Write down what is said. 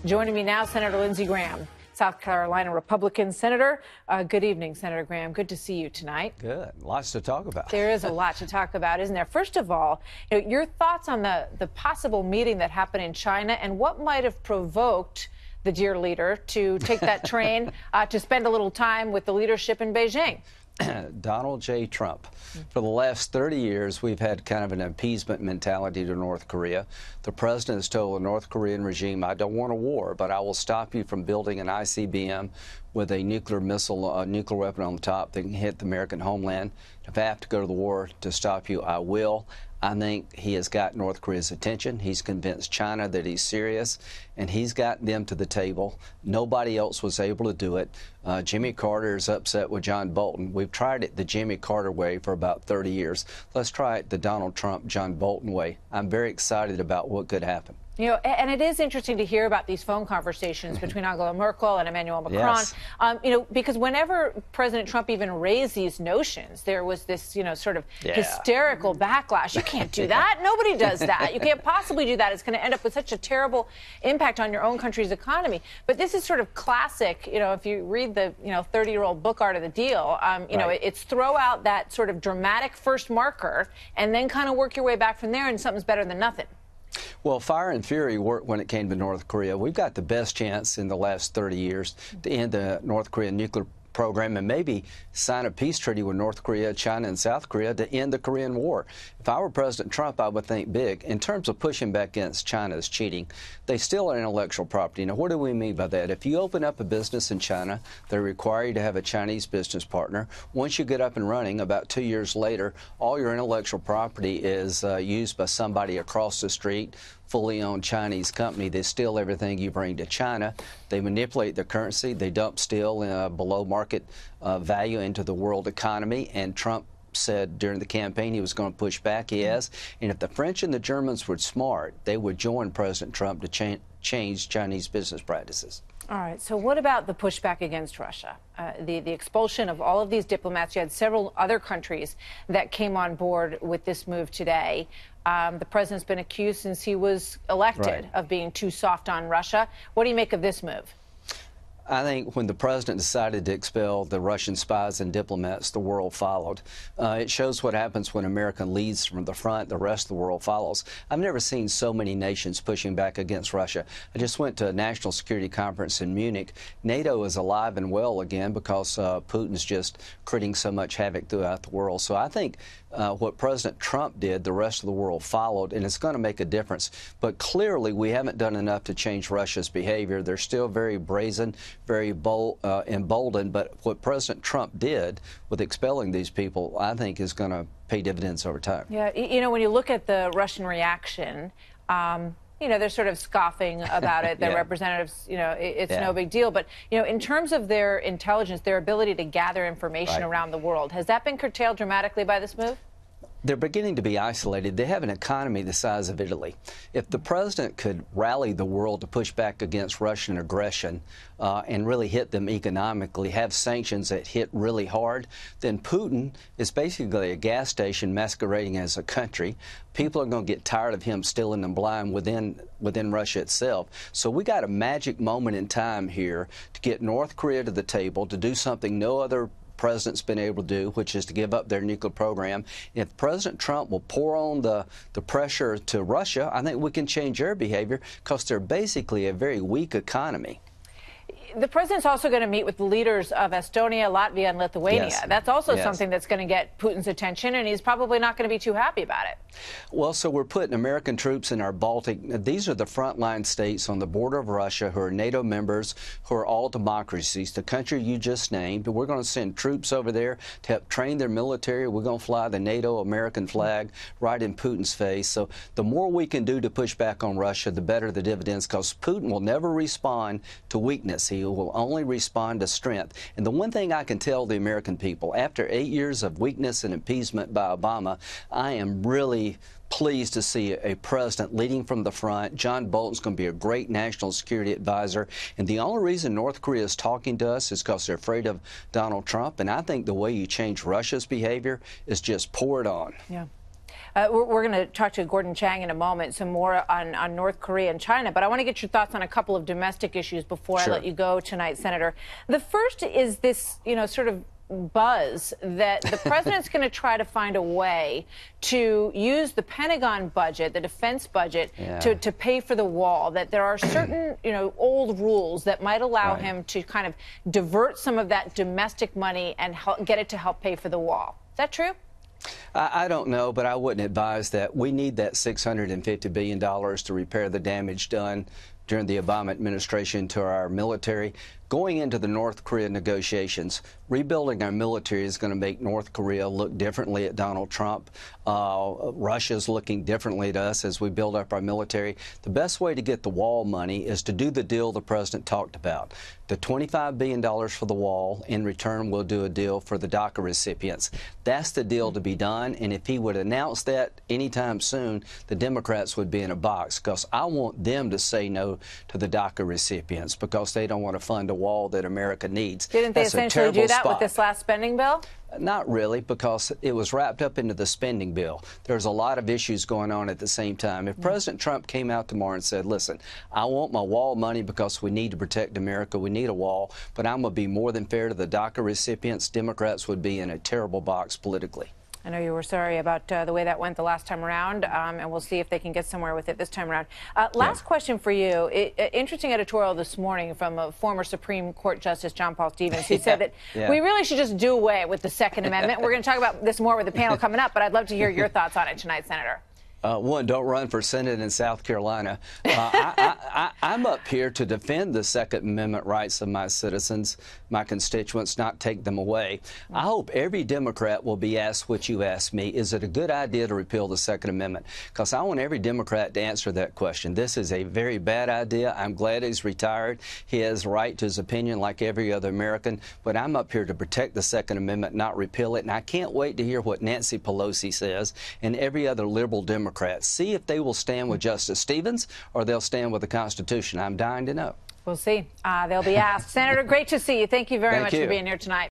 Joining me now, Senator Lindsey Graham, South Carolina Republican senator. Good evening, Senator Graham. Good to see you tonight. Good. Lots to talk about. There is a lot to talk about, isn't there? First of all, your thoughts on the possible meeting that happened in China and what might have provoked the dear leader to take that train to spend a little time with the leadership in Beijing. Donald J. Trump. For the last 30 years, we've had kind of an appeasement mentality to North Korea. The president has told the North Korean regime, I don't want a war, but I will stop you from building an ICBM with a nuclear missile, nuclear weapon on the top that can hit the American homeland. If I have to go to the war to stop you, I will. I think he has got North Korea's attention. He's convinced China that he's serious, and he's got them to the table. Nobody else was able to do it. Jimmy Carter is upset with John Bolton. We've tried it the Jimmy Carter way for about 30 years. Let's try it the Donald Trump, John Bolton way. I'm very excited about what could happen. You know, and it is interesting to hear about these phone conversations between Angela Merkel and Emmanuel Macron. Yes. You know, because whenever President Trump even raised these notions, there was this, you know, sort of hysterical backlash. You can't do that. Nobody does that. You can't possibly do that. It's going to end up with such a terrible impact on your own country's economy. But this is sort of classic. You know, if you read the 30-year-old book Art of the Deal, you know, it's throw out that sort of dramatic first marker and then kind of work your way back from there, and something's better than nothing. Well, fire and fury worked when it came to North Korea. We've got the best chance in the last 30 years to end the North Korean nuclear program and maybe sign a peace treaty with North Korea, China, and South Korea to end the Korean War. If I were President Trump, I would think big. In terms of pushing back against China's cheating, they still are intellectual property. Now, what do we mean by that? If you open up a business in China, they require you to have a Chinese business partner. Once you get up and running, about 2 years later, all your intellectual property is used by somebody across the street, fully owned Chinese company. They steal everything you bring to China. They manipulate the currency. They dump steel below market value into the world economy. And Trump said during the campaign he was going to push back. He has. And if the French and the Germans were smart, they would join President Trump to change Chinese business practices. All right. So what about the pushback against Russia? The expulsion of all of these diplomats. You had several other countries that came on board with this move today. The president's been accused since he was elected of being too soft on Russia. What do you make of this move? I think when the president decided to expel the Russian spies and diplomats, the world followed. It shows what happens when America leads from the front, the rest of the world follows. I've never seen so many nations pushing back against Russia. I just went to a national security conference in Munich. NATO is alive and well again because Putin's just creating so much havoc throughout the world. So I think what President Trump did, the rest of the world followed, and it's going to make a difference. But clearly, we haven't done enough to change Russia's behavior. They're still very brazen, very bold, emboldened. But what President Trump did with expelling these people, I think, is going to pay dividends over time. Yeah, you know, when you look at the Russian reaction, you know, they're sort of scoffing about it. The representatives, you know, it's no big deal. But, you know, in terms of their intelligence, their ability to gather information around the world, has that been curtailed dramatically by this move? They're beginning to be isolated. They have an economy the size of Italy. If the president could rally the world to push back against Russian aggression and really hit them economically, have sanctions that hit really hard, then Putin is basically a gas station masquerading as a country. People are going to get tired of him stealing them blind within Russia itself. So we got a magic moment in time here to get North Korea to the table, to do something no other president's been able to do, which is to give up their nuclear program. If President Trump will pour on the pressure to Russia, I think we can change their behavior because they're basically a very weak economy. The president's also going to meet with the leaders of Estonia, Latvia, and Lithuania. Yes. That's also something that's going to get Putin's attention, and he's probably not going to be too happy about it. Well, so we're putting American troops in our Baltic. These are the frontline states on the border of Russia who are NATO members, who are all democracies, the country you just named. We're going to send troops over there to help train their military. We're going to fly the NATO American flag right in Putin's face. So the more we can do to push back on Russia, the better the dividends, because Putin will never respond to weakness. He will only respond to strength. And the one thing I can tell the American people, after 8 years of weakness and appeasement by Obama, I am really pleased to see a president leading from the front. John Bolton's going to be a great national security advisor. And the only reason North Korea is talking to us is because they're afraid of Donald Trump. And I think the way you change Russia's behavior is just pour it on. Yeah. We're going to talk to Gordon Chang in a moment, some more on North Korea and China. But I want to get your thoughts on a couple of domestic issues before I let you go tonight, Senator. The first is this, sort of buzz that the president's going to try to find a way to use the Pentagon budget, the defense budget, to pay for the wall, that there are certain, old rules that might allow him to kind of divert some of that domestic money and get it to help pay for the wall. Is that true? I don't know, but I wouldn't advise that. We need that $650 billion to repair the damage done during the Obama administration to our military. Going into the North Korea negotiations, rebuilding our military is going to make North Korea look differently at Donald Trump. Russia's looking differently at us as we build up our military. The best way to get the wall money is to do the deal the president talked about. The $25 billion for the wall. In return, we'll do a deal for the DACA recipients. That's the deal to be done. And if he would announce that anytime soon, the Democrats would be in a box, because I want them to say no to the DACA recipients because they don't want to fund a wall that America needs. Didn't they essentially do that with this last spending bill? Not really, because it was wrapped up into the spending bill. There's a lot of issues going on at the same time. If President Trump came out tomorrow and said, listen, I want my wall money because we need to protect America, we need a wall, but I'm going to be more than fair to the DACA recipients, Democrats would be in a terrible box politically. I know you were sorry about the way that went the last time around, and we'll see if they can get somewhere with it this time around. Last question for you. Interesting editorial this morning from a former Supreme Court Justice John Paul Stevens. He said that we really should just do away with the Second Amendment. We're going to talk about this more with the panel coming up, but I'd love to hear your thoughts on it tonight, Senator. One, don't run for Senate in South Carolina. I'm up here to defend the Second Amendment rights of my citizens, my constituents, not take them away. I hope every Democrat will be asked what you asked me. Is it a good idea to repeal the Second Amendment? Because I want every Democrat to answer that question. This is a very bad idea. I'm glad he's retired. He has a right to his opinion like every other American. But I'm up here to protect the Second Amendment, not repeal it. And I can't wait to hear what Nancy Pelosi says and every other liberal Democrat. See if they will stand with Justice Stevens or they'll stand with the Constitution. I'm dying to know. We'll see. They'll be asked. Senator, great to see you. Thank you very much for being here tonight.